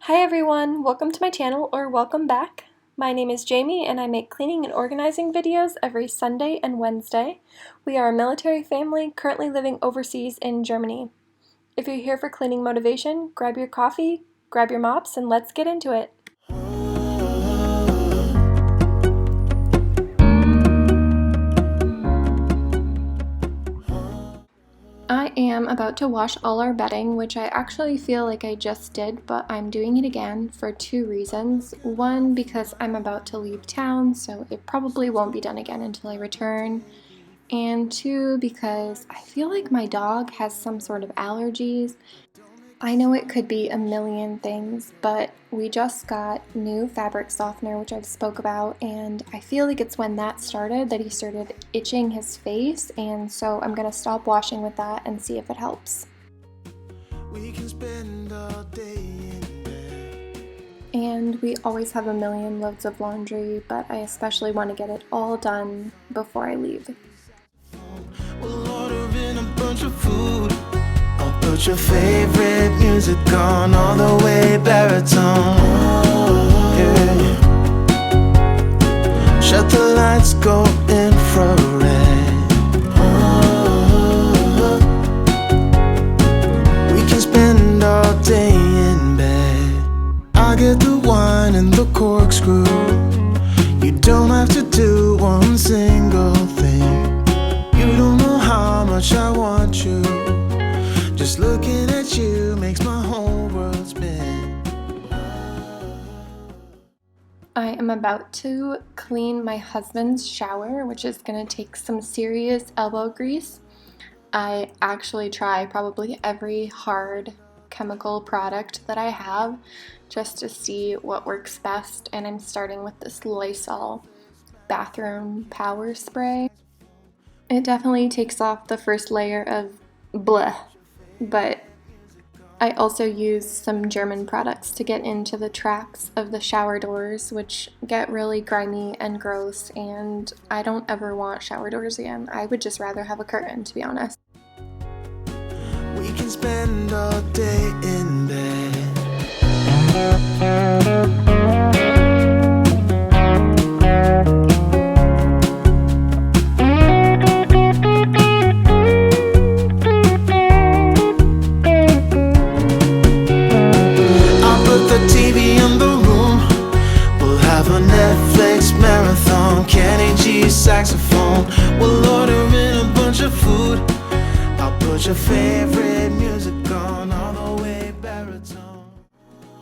Hi everyone, welcome to my channel, or welcome back. My name is Jamie and I make cleaning and organizing videos every Sunday and Wednesday. We are a military family currently living overseas in Germany. If you're here for cleaning motivation, grab your coffee, grab your mops, and let's get into it. I am about to wash all our bedding, which I actually feel like I just did, but I'm doing it again for two reasons. One, because I'm about to leave town, so it probably won't be done again until I return. And two, because I feel like my dog has some sort of allergies. I know it could be a million things, but we just got new fabric softener, which I've spoke about, and I feel like it's when that started that he started itching his face, and so I'm gonna stop washing with that and see if it helps. We can spend all day in bed. And we always have a million loads of laundry, but I especially want to get it all done before I leave. We'll order in a bunch of food. Put your favorite music on all the way baritone. Yeah. Shut the lights, go infrared. We can spend all day in bed. I get the wine and the corkscrew. You don't have to do one single thing. You don't know how much I want you. Just looking at you makes my whole world spin. I am about to clean my husband's shower, which is going to take some serious elbow grease. I actually try probably every hard chemical product that I have just to see what works best, and I'm starting with this Lysol bathroom power spray. It definitely takes off the first layer of bleh. But I also use some German products to get into the tracks of the shower doors, which get really grimy and gross, and I don't ever want shower doors again. I would just rather have a curtain, to be honest. We can spend all day in bed. Saxophone. We'll order in a bunch of food. I'll put your favorite music on all the way baritone.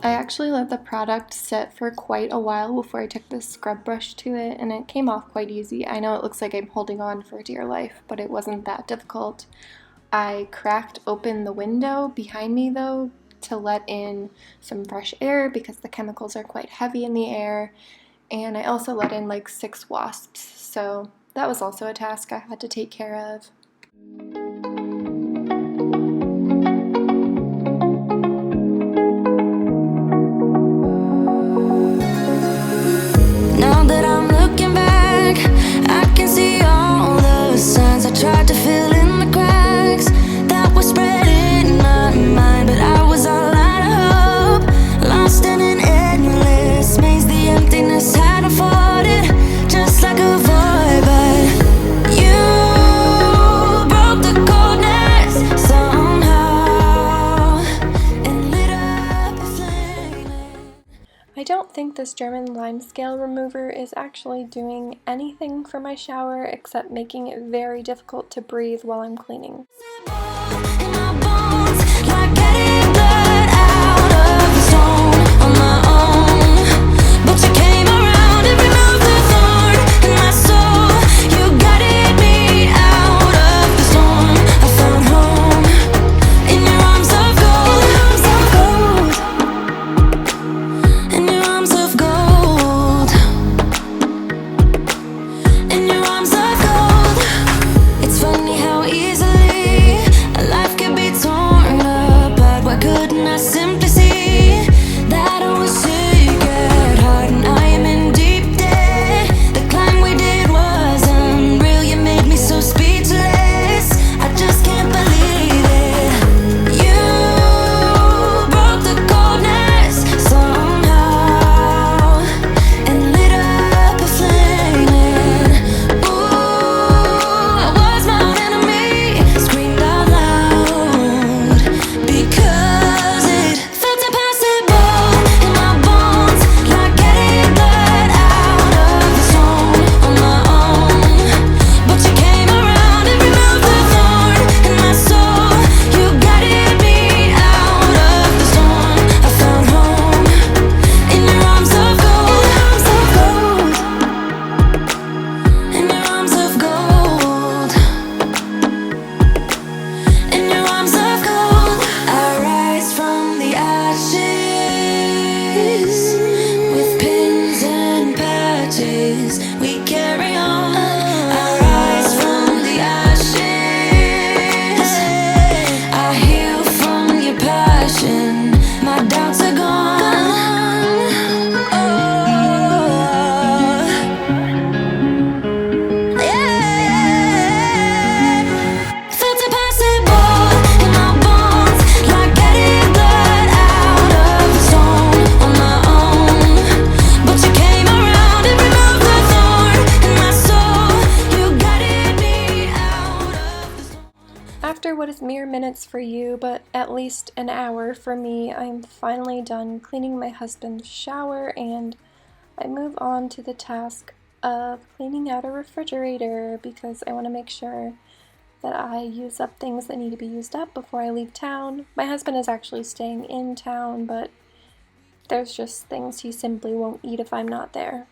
I actually let the product sit for quite a while before I took the scrub brush to it, and it came off quite easy. I know it looks like I'm holding on for dear life, but it wasn't that difficult. I cracked open the window behind me though to let in some fresh air because the chemicals are quite heavy in the air. And I also let in like 6 wasps, so that was also a task I had to take care of. Now that I'm looking back, I can see all the signs I tried to fill in the cracks that were spread in my mind, but I was all out of hope, lost in an endless maze. The emptiness had unfolded just like a void, but you broke the coldness somehow and lit up a flame. I don't think this German lime scale remover is actually doing anything for my shower except making it very difficult to breathe while I'm cleaning. It's funny how easily life can be torn apart. minutes for you, but at least an hour for me. I'm finally done cleaning my husband's shower, and I move on to the task of cleaning out a refrigerator because I want to make sure that I use up things that need to be used up before I leave town. My husband is actually staying in town, but there's just things he simply won't eat if I'm not there.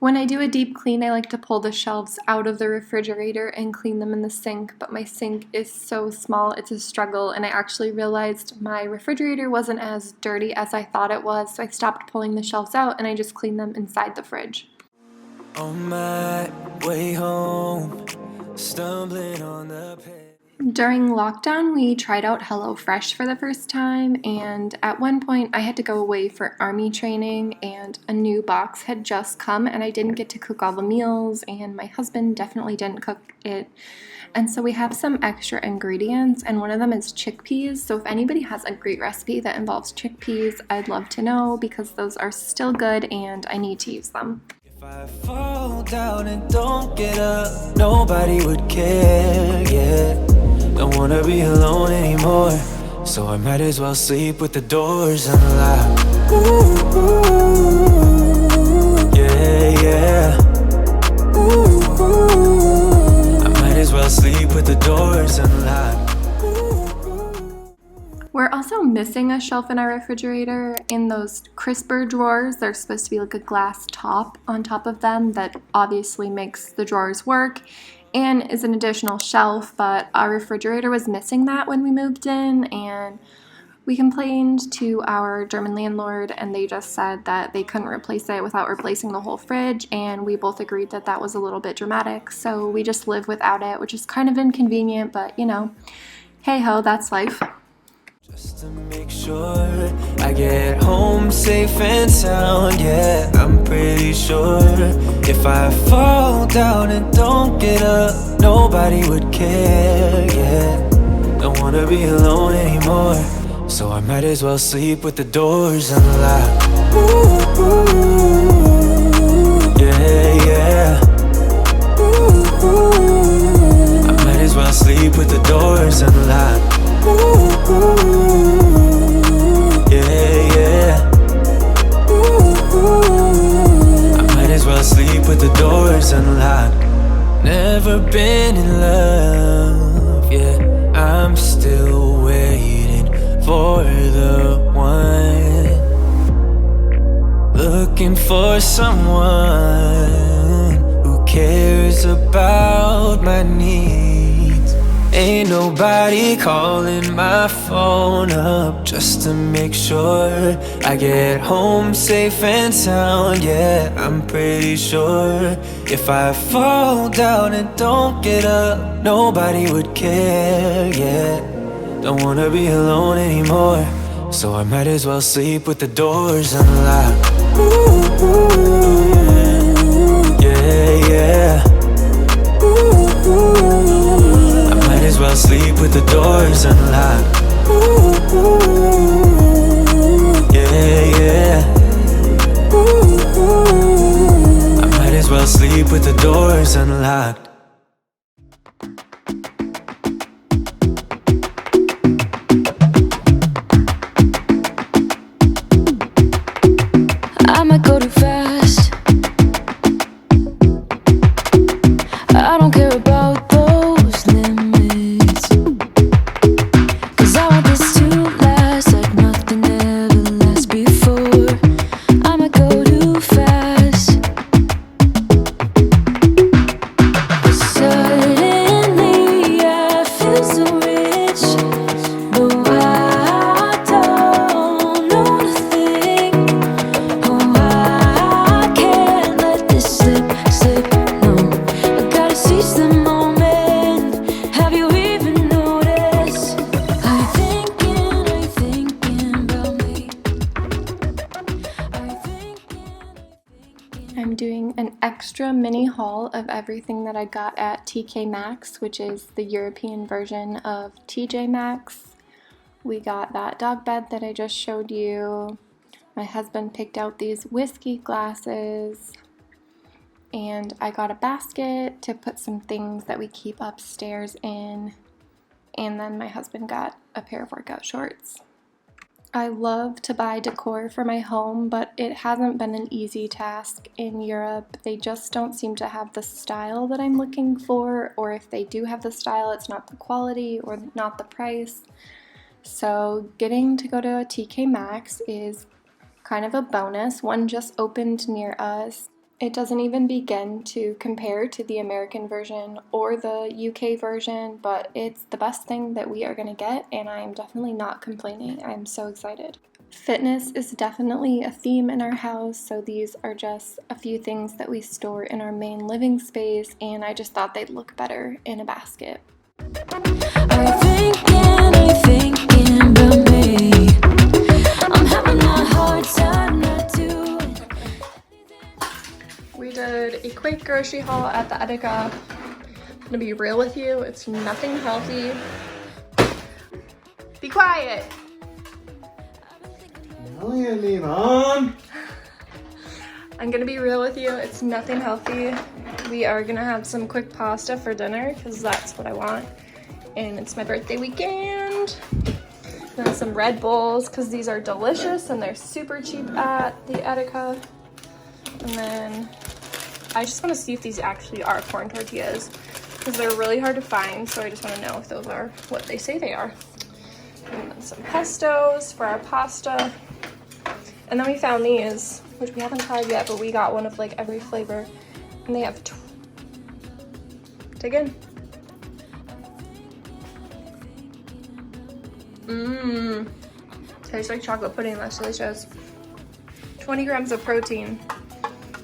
When I do a deep clean, I like to pull the shelves out of the refrigerator and clean them in the sink, but my sink is so small, it's a struggle, and I actually realized my refrigerator wasn't as dirty as I thought it was, so I stopped pulling the shelves out and I just cleaned them inside the fridge. On my way home, stumbling on the pavement. During lockdown, we tried out HelloFresh for the first time, and at one point I had to go away for army training, and a new box had just come, and I didn't get to cook all the meals, and my husband definitely didn't cook it. And so we have some extra ingredients, and one of them is chickpeas. So if anybody has a great recipe that involves chickpeas, I'd love to know because those are still good and I need to use them. If I fall down and don't get up, nobody would care, yeah. Don't wanna be alone anymore, so I might as well sleep with the doors unlocked. Ooh, ooh, yeah, yeah. Ooh, ooh. I might as well sleep with the doors unlocked. We're also missing a shelf in our refrigerator. In those crisper drawers, there's supposed to be like a glass top on top of them that obviously makes the drawers work and is an additional shelf, but our refrigerator was missing that when we moved in, and we complained to our German landlord and they just said that they couldn't replace it without replacing the whole fridge, and we both agreed that that was a little bit dramatic, so we just live without it, which is kind of inconvenient, but you know, hey ho, that's life. Just to make sure I get home safe and sound, yeah, I'm pretty sure if I fall down and don't get up, nobody would care, yeah. Don't wanna be alone anymore, so I might as well sleep with the doors unlocked. Ooh, ooh, yeah, yeah. Ooh, ooh. I might as well sleep with the doors unlocked. Ooh, ooh, yeah, yeah. Ooh, ooh. I might as well sleep with the doors unlocked. Never been in love, yeah. I'm still waiting for the one. Looking for someone who cares about my needs. Ain't nobody calling my phone up just to make sure I get home safe and sound, yeah, I'm pretty sure if I fall down and don't get up, nobody would care, yeah. Don't wanna be alone anymore, so I might as well sleep with the doors unlocked. Ooh, ooh, yeah, yeah. Ooh, ooh. I might as well sleep with the doors unlocked. Ooh, ooh, yeah, yeah. Ooh, ooh. I might as well sleep with the doors unlocked. I might go too fast. I don't care about those limits, 'cause I want this to last like nothing ever lasts before. I might go too fast. But suddenly I feel so rich. No, I don't know nothing. Oh, I can't let this slip, no. I gotta seize the moment. Have you even noticed? I'm thinking about me. I'm doing an extra mini haul of everything that I got at TK Maxx, which is the European version of TJ Maxx. we got that dog bed that I just showed you. My husband picked out these whiskey glasses, and I got a basket to put some things that we keep upstairs in, and then my husband got a pair of workout shorts. I love to buy decor for my home, but it hasn't been an easy task in Europe. They just don't seem to have the style that I'm looking for, or if they do have the style, it's not the quality or not the price. So getting to go to a TK Maxx is kind of a bonus. One just opened near us. It doesn't even begin to compare to the American version or the UK version, but it's the best thing that we are going to get, and I am definitely not complaining. I'm so excited. Fitness is definitely a theme in our house, so these are just a few things that we store in our main living space, and I just thought they'd look better in a basket. Are you thinking about me? I'm having a hard time not to. We did a quick grocery haul at the Edeka. I'm gonna be real with you, it's nothing healthy. Be quiet! Yelling at me, Mom! I'm gonna be real with you, it's nothing healthy. We are gonna have some quick pasta for dinner because that's what I want. And it's my birthday weekend. Then some Red Bulls because these are delicious and they're super cheap at the Edeka. And then I just want to see if these actually are corn tortillas because they're really hard to find, so I just want to know if those are what they say they are. And then some pestos for our pasta. And then we found these, which we haven't tried yet, but we got one of like every flavor. And they have dig in. Tastes like chocolate pudding, that's delicious. 20 grams of protein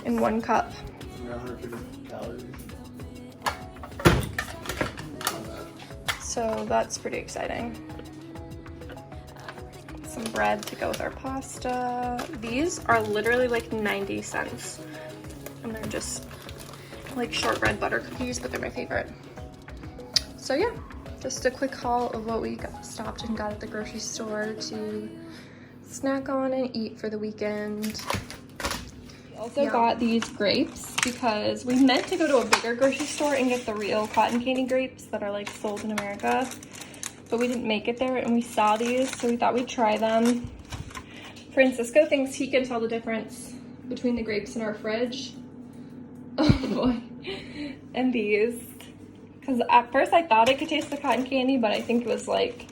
in 1 cup. 150 calories. So that's pretty exciting. Some bread to go with our pasta. These are literally like 90 cents. And they're just like shortbread butter cookies, but they're my favorite. So yeah, just a quick haul of what we stopped and got at the grocery store to snack on and eat for the weekend. We also got these grapes because we meant to go to a bigger grocery store and get the real cotton candy grapes that are like sold in America, but we didn't make it there and we saw these, so we thought we'd try them. Francisco thinks he can tell the difference between the grapes in our fridge. Oh boy. And these. Because at first I thought I could taste the cotton candy, but I think it was like,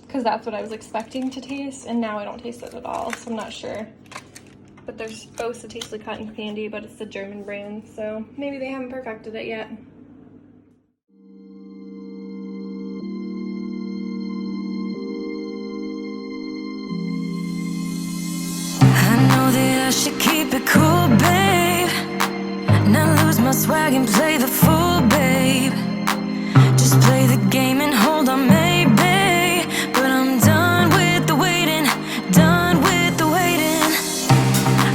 because that's what I was expecting to taste, and now I don't taste it at all, so I'm not sure. But they're supposed to taste like cotton candy, but it's the German brand, so maybe they haven't perfected it yet. I know that I should keep it cool, babe. Not lose my swag and play the fool, babe. Just play the game and hold on, maybe. But I'm done with the waiting, done with the waiting.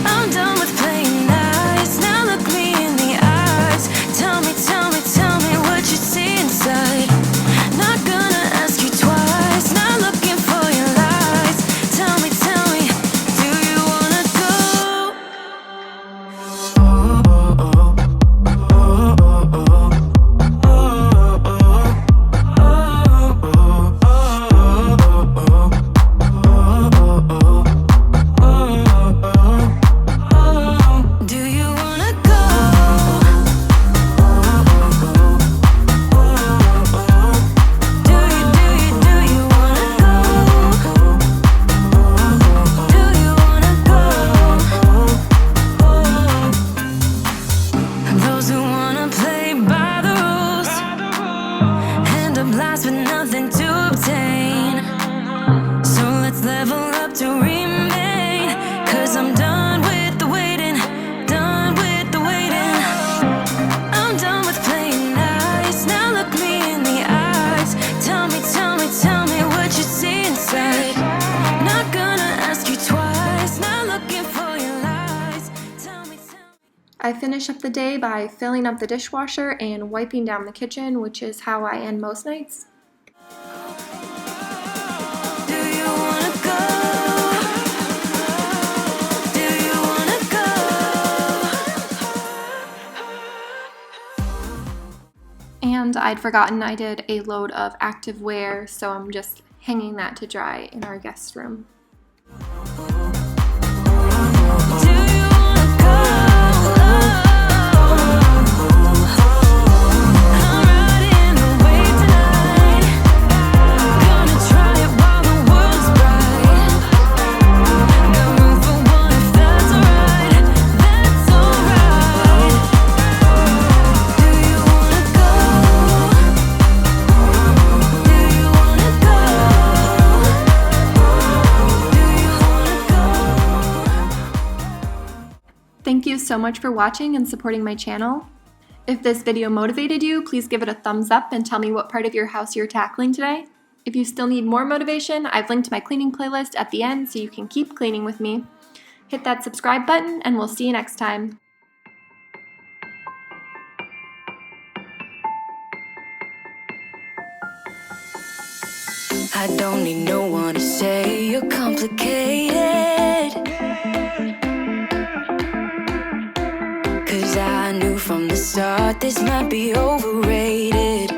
I'm done with playing nice. Now look me in the eyes. Tell me what you see inside. Not gonna ask you twice. Not looking for your lies. Tell me, do you wanna go? Oh, oh, oh, oh, oh, oh. I finish up the day by filling up the dishwasher and wiping down the kitchen, which is how I end most nights. Do you And I'd forgotten I did a load of active wear, so I'm just hanging that to dry in our guest room. Thank you so much for watching and supporting my channel. If this video motivated you, please give it a thumbs up and tell me what part of your house you're tackling today. If you still need more motivation, I've linked my cleaning playlist at the end so you can keep cleaning with me. Hit that subscribe button and we'll see you next time. I don't need no one to say you're complicated, 'cause I knew from the start this might be overrated.